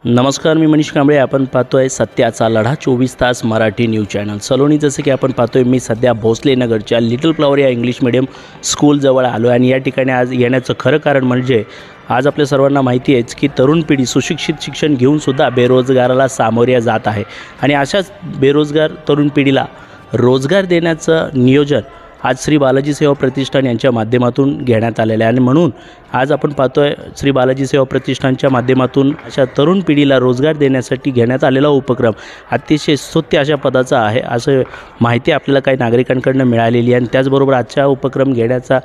नमस्कार, मी मनीष कांबळे. आपण पाहतोय सत्याचा लढा 24 तास मराठी न्यूज चॅनल. सलोनी, जसं की आपण पाहतोय, मी सध्या भोसले नगरच्या लिटल फ्लॉवर या इंग्लिश मीडियम स्कूलजवळ आलो आणि या ठिकाणी आज येण्याचं खरं कारण म्हणजे आज आपल्या सर्वांना माहिती आहेच की तरुण पिढी सुशिक्षित शिक्षण घेऊनसुद्धा बेरोजगाराला सामोरे जात आहे आणि अशाच बेरोजगार तरुण पिढीला रोजगार देण्याचं नियोजन आज श्री बालाजी सेवा प्रतिष्ठान यांच्या माध्यमातून घेण्यात आलेलं आहे आणि म्हणून आज आपण पाहतोय श्री बालाजी सेवा प्रतिष्ठानच्या माध्यमातून अशा तरुण पिढीला रोजगार देण्यासाठी घेण्यात आलेला उपक्रम अतिशय स्तुत्य अशा पदाचा आहे, असं माहिती आपल्याला काही नागरिकांकडून मिळालेली आहे. आणि त्याचबरोबर आजचा उपक्रम घेण्याचा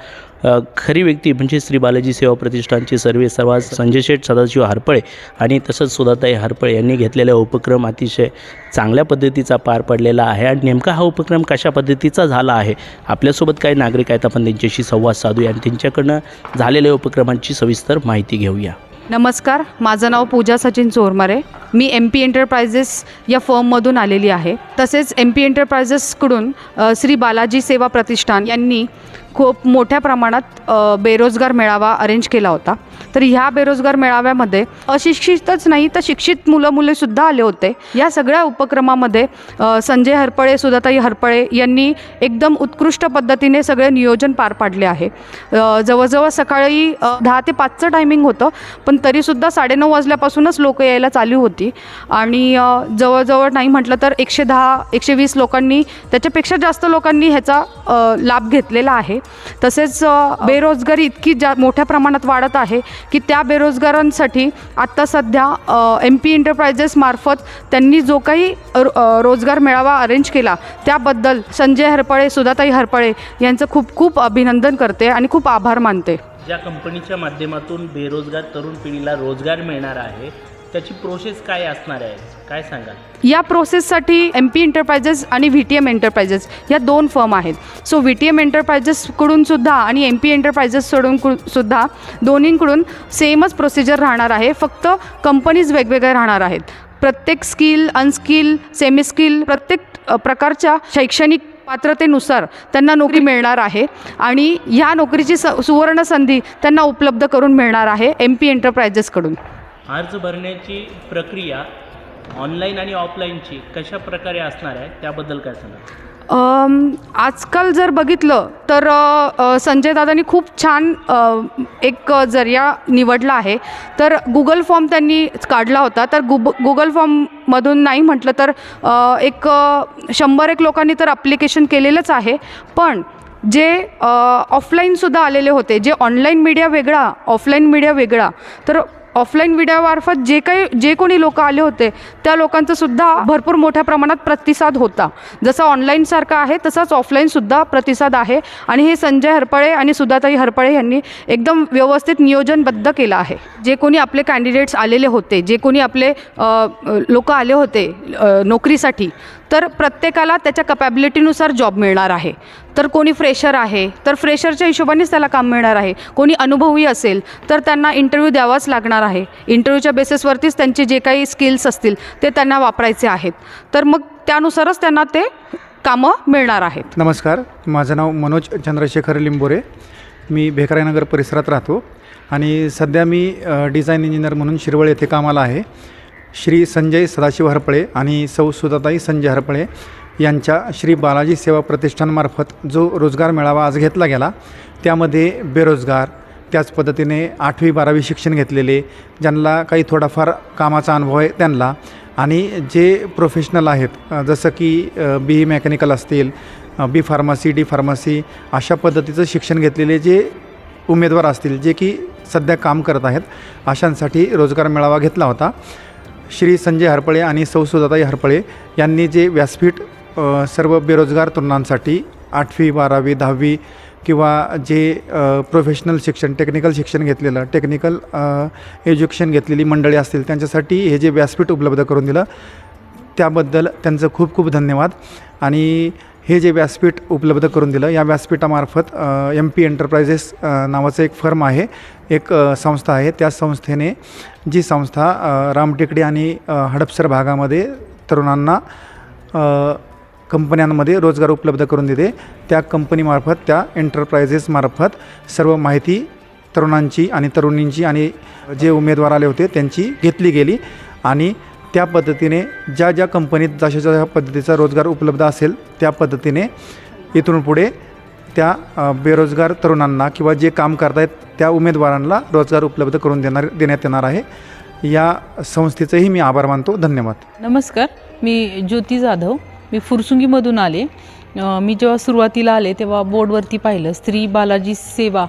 खरी व्यक्ती म्हणजे श्री बालाजी सेवा प्रतिष्ठानचे सर्वा संजय शेठ सदाशिव हरपळे आणि तसंच सुधाताई हरपळे यांनी घेतलेला उपक्रम अतिशय चांगल्या पद्धतीचा पार पडलेला आहे. आणि नेमका हा उपक्रम कशा पद्धतीचा झाला आहे, आपल्यासोबत काही नागरिक आहेत, आपण त्यांच्याशी संवाद साधूया आणि त्यांच्याकडनं झालेल्या उपक्रमांची सविस्तर माहिती घेऊया. नमस्कार, माझं नाव पूजा सचिन चोरमारे. मी MP एंटरप्राइजेस या फर्ममधून आलेली आहे. तसेच MP एंटरप्राइजेसकडून श्री बालाजी सेवा प्रतिष्ठान यांनी खूप मोठ्या प्रमाणात बेरोजगार मेळावा अरेंज केला होता. तर ह्या बेरोजगार मेळाव्यामध्ये अशिक्षितच नाही तर शिक्षित मुलेसुद्धा आले होते. या सगळ्या उपक्रमामध्ये संजय हरपळे, सुधाताई हरपळे यांनी एकदम उत्कृष्ट पद्धतीने सगळे नियोजन पार पाडले आहे. जवळजवळ सकाळी 10 ते 5चं टायमिंग होतं, पण तरीसुद्धा 9:30 वाजल्यापासूनच लोक यायला चालू होती आणि जवळजवळ नाही म्हटलं तर 110-120 लोकांनी, त्याच्यापेक्षा जास्त लोकांनी ह्याचा लाभ घेतलेला आहे. तसेच बेरोजगारी इतकी मोठ्या प्रमाणात वाढत आहे की त्या बेरोजगारांसाठी आत्ता सध्या MP एंटरप्राइजेस मार्फत त्यांनी जो काही रोजगार मेळावा अरेंज केला त्याबद्दल संजय हरपळे, सुधाताई हरपळे यांचं खूप खूप अभिनंदन करते आणि खूप आभार मानते. ज्या कंपनीच्या माध्यमातून बेरोजगार तरुण पिढीला रोजगार मिळणार आहे त्याची प्रोसेस काय असणार आहे, काय सांगा? या प्रोसेससाठी MP एंटरप्राइजेस आणि VTM एंटरप्राइजेस या 2 फर्म आहेत. सो VTM एंटरप्राइजेसकडून सुद्धा आणि MP एंटरप्राइजेसकडून सुद्धा दोन्हींकडून सेमच प्रोसिजर राहणार आहे, फक्त कंपनीज वेगवेगळ्या राहणार आहेत. प्रत्येक स्किल, अनस्किल, सेमी स्किल, प्रत्येक प्रकारच्या शैक्षणिक पात्रतेनुसार त्यांना नोकरी मिळणार आहे आणि ह्या नोकरीची सुवर्ण संधी त्यांना उपलब्ध करून मिळणार आहे MP एंटरप्राइजेसकडून. अर्ज भरण्याची प्रक्रिया ऑनलाईन आणि ऑफलाईनची कशा प्रकारे असणार आहे त्याबद्दल काय सांगा? आजकाल जर बघितलं तर संजय दादांनी खूप छान एक जरिया निवडला आहे. तर गुगल फॉर्म त्यांनी काढला होता. तर गुगल फॉर्ममधून नाही म्हटलं तर 100 लोकांनी तर ॲप्लिकेशन केलेलंच आहे. पण जे ऑफलाईनसुद्धा आलेले होते, जे ऑनलाईन मीडिया वेगळा, ऑफलाईन मीडिया वेगळा, तर ऑफलाईन मीडियामार्फत जे कोणी लोक आले होते त्या लोकांचासुद्धा भरपूर मोठ्या प्रमाणात प्रतिसाद होता. जसं ऑनलाईनसारखा आहे तसाच ऑफलाईनसुद्धा प्रतिसाद आहे आणि हे संजय हरपळे आणि सुधाताई हरपळे यांनी एकदम व्यवस्थित नियोजनबद्ध केलं आहे. जे कोणी आपले कॅन्डिडेट्स आलेले होते, जे कोणी आपले लोक आले होते नोकरीसाठी, तर प्रत्येकाला त्याच्या कपॅबिलिटीनुसार जॉब मिळणार आहे. तर कोणी फ्रेशर आहे तर फ्रेशरच्या हिशोबानेच त्याला काम मिळणार आहे. कोणी अनुभवी असेल तर त्यांना इंटरव्ह्यू द्यावाच लागणार आहे. इंटरव्ह्यूच्या बेसिसवरतीच त्यांचे जे काही स्किल्स असतील ते त्यांना वापरायचे आहेत. तर मग त्यानुसारच त्यांना ते कामं मिळणार आहेत. नमस्कार, माझं नाव मनोज चंद्रशेखर लिंबोरे. मी भेकराईनगर परिसरात राहतो आणि सध्या मी डिझाईन इंजिनियर म्हणून शिरवळ येथे कामाला आहे. श्री संजय सदाशिव हरपळे आणि सौ सुधाताई संजय हरपळे यांच्या श्री बालाजी सेवा प्रतिष्ठानमार्फत जो रोजगार मेळावा आज घेतला गेला त्यामध्ये बेरोजगार, त्याच पद्धतीने 8वी 12वी शिक्षण घेतलेले, ज्यांना काही थोडाफार कामाचा अनुभव आहे त्यांना, आणि जे प्रोफेशनल आहेत जसं की BE मेकॅनिकल असतील, B फार्मसी, D फार्मसी अशा पद्धतीचं शिक्षण घेतलेले जे उमेदवार असतील, जे की सध्या काम करत आहेत, अशांसाठी रोजगार मेळावा घेतला होता. श्री संजय हरपळे आणि सौ सुधाताई हरपळे यांनी जे व्यासपीठ सर्व बेरोजगार तरुणांसाठी 8वी 12वी 10वी किंवा जे प्रोफेशनल शिक्षण, टेक्निकल शिक्षण घेतलेलं, टेक्निकल एज्युकेशन घेतलेली मंडळी असतील त्यांच्यासाठी हे जे व्यासपीठ उपलब्ध करून दिलं त्याबद्दल त्यांचं खूप खूप धन्यवाद. आणि हे जे व्यासपीठ उपलब्ध करून दिलं या व्यासपीठामार्फत MP एंटरप्राइजेस नावाचं एक फर्म आहे, एक संस्था आहे. त्या संस्थेने जी संस्था रामटेकडी आणि हडपसर भागामध्ये तरुणांना कंपन्यांमध्ये रोजगार उपलब्ध करून देते, त्या कंपनीमार्फत, त्या एंटरप्राइजेसमार्फत सर्व माहिती तरुणांची आणि तरुणींची आणि जे उमेदवार आले होते त्यांची घेतली गेली आणि त्या पद्धतीने ज्या ज्या कंपनीत जशा पद्धतीचा रोजगार उपलब्ध असेल त्या पद्धतीने इथून पुढे त्या बेरोजगार तरुणांना किंवा जे काम करत आहेत त्या उमेदवारांना रोजगार उपलब्ध करून देण्यात येणार आहे. या संस्थेचेही मी आभार मानतो. धन्यवाद. नमस्कार, मी ज्योती जाधव. मी फुरसुंगीमधून आले. मी जेव्हा सुरुवातीला आले तेव्हा बोर्डवरती पाहिलं श्री बालाजी सेवा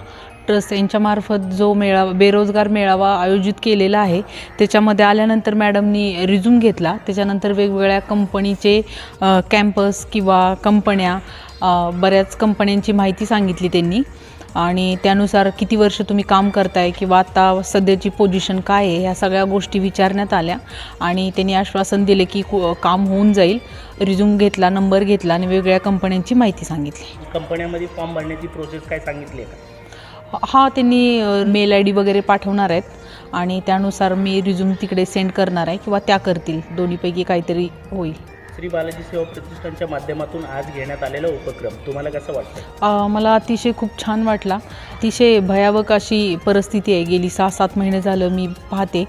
ट्रस्ट यांच्यामार्फत जो बेरोजगार मेळावा आयोजित केलेला आहे. त्याच्यामध्ये आल्यानंतर मॅडमनी रिझ्यूम घेतला. त्याच्यानंतर वेगवेगळ्या कंपनीचे कॅम्पस किंवा कंपन्या, बऱ्याच कंपन्यांची माहिती सांगितली त्यांनी आणि त्यानुसार किती वर्ष तुम्ही काम करताय किंवा आता सध्याची पोझिशन काय आहे ह्या सगळ्या गोष्टी विचारण्यात आल्या आणि त्यांनी आश्वासन दिले की काम होऊन जाईल. रिझ्यूम घेतला, नंबर घेतला आणि वेगवेगळ्या कंपन्यांची माहिती सांगितली. कंपन्यामध्ये फॉर्म भरण्याची प्रोसेस काय सांगितली आहे का? हां, त्यांनी मेल ID वगैरे पाठवणार आहेत आणि त्यानुसार मी रिझ्यूम तिकडे सेंड करणार आहे किंवा त्या करतील. दोन्हीपैकी काहीतरी होईल. श्री बालाजी सेवा प्रतिष्ठानच्या माध्यमातून आज घेण्यात आलेला उपक्रम तुम्हाला कसं वाटतं? मला अतिशय खूप छान वाटला. अतिशय भयावक अशी परिस्थिती आहे. गेली 6-7 महिने झालं मी पाहते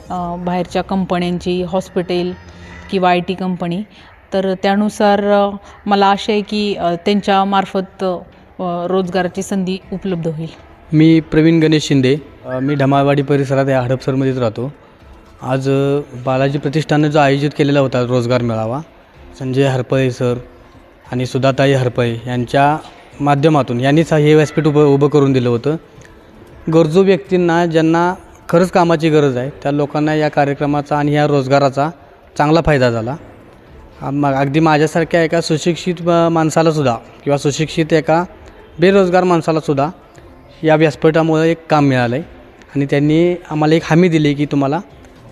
बाहेरच्या कंपन्यांची, हॉस्पिटल किंवा IT कंपनी. तर त्यानुसार मला आशा आहे की त्यांच्यामार्फत रोजगाराची संधी उपलब्ध होईल. मी प्रवीण गणेश शिंदे. मी ढमाळवाडी परिसरात या हडपसरमध्येच राहतो. आज बालाजी प्रतिष्ठानं जो आयोजित केलेला होता रोजगार मेळावा, संजय हरपळे सर आणि सुधाताई हरपळे यांच्या माध्यमातून यांनीच हे व्यासपीठ उभं करून दिलं होतं. गरजू व्यक्तींना, ज्यांना खरंच कामाची गरज आहे, त्या लोकांना या कार्यक्रमाचा आणि या रोजगाराचा चांगला फायदा झाला. अगदी माझ्यासारख्या एका सुशिक्षित माणसालासुद्धा किंवा सुशिक्षित एका बेरोजगार माणसालासुद्धा या व्यासपीठामुळे एक काम मिळालं आहे आणि त्यांनी आम्हाला एक हमी दिली की तुम्हाला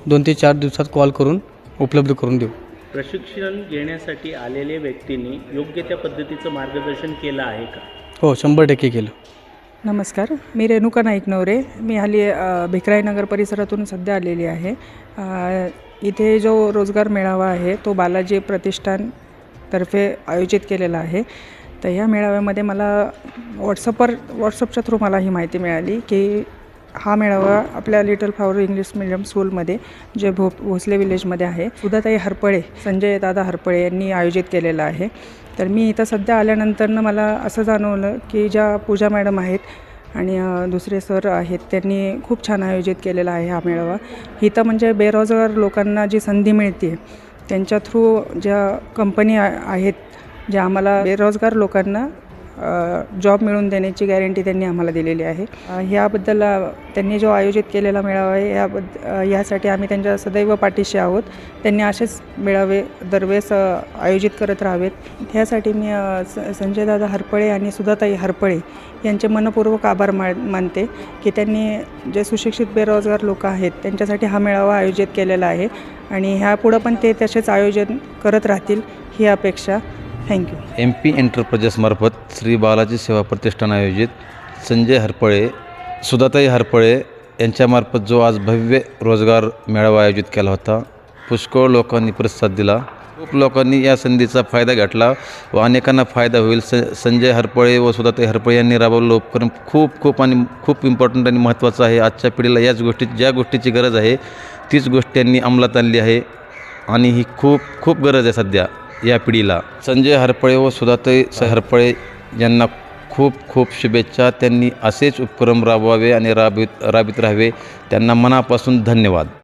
2 ते 4 दिवसात कॉल करून उपलब्ध करून देऊ. प्रशिक्षण घेण्यासाठी आलेल्या व्यक्तींनी योग्य त्या पद्धतीचं मार्गदर्शन केलं आहे का? हो, 100% केलं. नमस्कार, मी रेणुका नाईक नवरे. मी हल्ली भिक्राईनगर परिसरातून सध्या आलेली आहे. इथे जो रोजगार मेळावा आहे तो बालाजी प्रतिष्ठानतर्फे आयोजित केलेला आहे. तर ह्या मेळाव्यामध्ये मला व्हॉट्सअपच्या थ्रू मला ही माहिती मिळाली की हा मेळावा आपल्या लिटल फ्लॉवर इंग्लिश मीडियम स्कूलमध्ये जे भोसले विलेजमध्ये आहे, सुधाताई हरपळे, संजय दादा हरपळे यांनी आयोजित केलेला आहे. तर मी इथं सध्या आल्यानंतरनं मला असं जाणवलं की ज्या पूजा मॅडम आहेत आणि दुसरे सर आहेत त्यांनी खूप छान आयोजित केलेला आहे हा मेळावा. इथं म्हणजे बेरोजगार लोकांना जी संधी मिळते त्यांच्या थ्रू ज्या कंपनी आहेत ज्या आम्हाला बेरोजगार लोकांना जॉब मिळवून देण्याची गॅरंटी त्यांनी आम्हाला दिलेली आहे. ह्याबद्दल त्यांनी जो आयोजित केलेला मेळावा आहे यासाठी आम्ही त्यांच्या सदैव पाठीशी आहोत. त्यांनी असेच मेळावे दरवेळेस आयोजित करत राहावेत. ह्यासाठी मी संजय दादा हरपळे आणि सुधाताई हरपळे यांचे मनपूर्वक आभार मानते की त्यांनी जे सुशिक्षित बेरोजगार लोक आहेत त्यांच्यासाठी हा मेळावा आयोजित केलेला आहे आणि ह्यापुढं पण ते तसेच आयोजन करत राहतील ही अपेक्षा. थँक्यू. MP एंटरप्राइजेसमार्फत श्री बालाजी सेवा प्रतिष्ठान आयोजित संजय हरपळे, सुधाताई हरपळे यांच्यामार्फत जो आज भव्य रोजगार मेळावा आयोजित केला होता, पुष्कळ लोकांनी प्रतिसाद दिला. खूप लोकांनी या संधीचा फायदा घेतला व अनेकांना फायदा होईल. संजय हरपळे व सुधाताई हरपळे यांनी राबवलेलं उपक्रम खूप इम्पॉर्टंट आणि महत्त्वाचं आहे. आजच्या पिढीला ज्या गोष्टीची गरज आहे तीच गोष्ट त्यांनी अंमलात आणली आहे आणि ही खूप गरज आहे सध्या या पिढीला. संजय हरपळे व सुधाताई हरपळे यांना खूप शुभेच्छा. त्यांनी असेच उपक्रम राबवावे आणि राबवित राहावे. त्यांना मनापासून धन्यवाद.